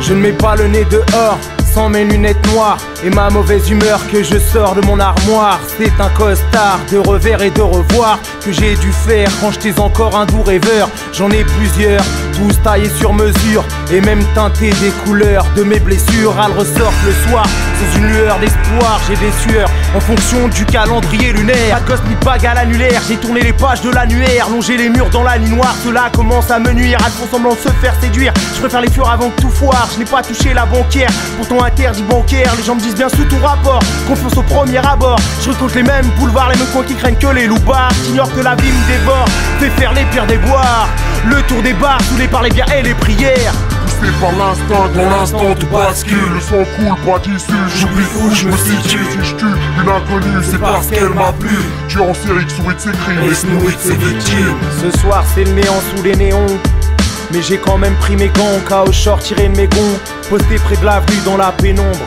Je ne mets pas le nez dehors sans mes lunettes noires et ma mauvaise humeur que je sors de mon armoire. C'est un costard de revers et de revoir que j'ai dû faire quand j'étais encore un doux rêveur. J'en ai plusieurs, tous taillés sur mesure et même teintés des couleurs de mes blessures. Elles ressortent le soir sous une lueur d'espoir. J'ai des sueurs en fonction du calendrier lunaire. Pas de gosse ni de bague à l'annulaire. J'ai tourné les pages de l'annuaire, longé les murs dans la nuit noire. Cela commence à me nuire, elles font semblant de se faire séduire. Je préfère les fuir avant que tout foire. Je n'ai pas touché la banquière, pourtant interdit bancaire. Les gens me disent bien sous tout rapport, confiance au premier abord. Je recompte les mêmes boulevards, les mêmes coins qui craignent que les loupards. J'ignore que la vie me dévore, fait faire les pires des boires. Le tour des bars, saoulé par les biens et les prières. Poussé par l'instinct, dans l'instant tout bascule. Le sang coule, pas d'issue, j'oublie où je me situe. Si je tue une inconnue, c'est parce qu'elle m'a plu. Tu en série qui sourit de ses crimes et se nourrit de ses victimes. Ce soir c'est le néant sous les néons, mais j'ai quand même pris mes gants, cas au short tiré de mes gonds. Posté près de l'avenue dans la pénombre,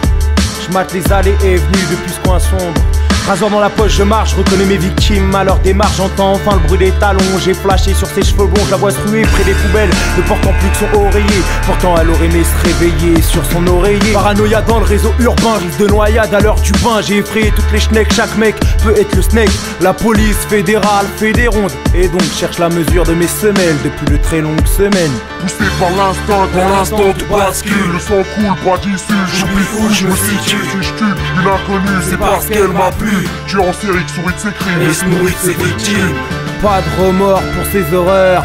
je mate les allées et venues depuis ce coin sombre. Rasoir dans la poche, je marche, je reconnais mes victimes. À leur démarche, j'entends enfin le bruit des talons. J'ai flashé sur ses cheveux blonds, je la vois se ruer près des poubelles, ne portant plus que son oreiller. Pourtant elle aurait aimé se réveiller sur son oreiller. Paranoïa dans le réseau urbain, risque de noyade à l'heure du bain. J'ai effrayé toutes les schnecks, chaque mec peut être le snake. La police fédérale fait des rondes et donc cherche la mesure de mes semelles depuis de très longues semaines. Poussé par l'instinct, dans l'instant tout bascule. Le sang coule, pas d'issue, j'oublie où je me situe. Si je tue une inconnue, c'est parce qu'elle m'a plu. Tu en série qui sourit de ses crimes et se nourrit de ses victimes. Pas de remords pour ces horreurs,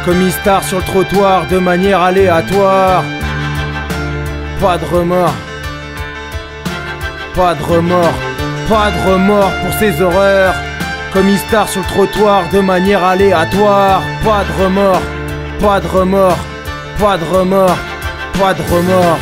comme il star sur le trottoir de manière aléatoire. Pas de remords, pas de remords, pas de remords pour ces horreurs, comme il star sur le trottoir de manière aléatoire. Pas de remords, pas de remords, pas de remords, pas de remords.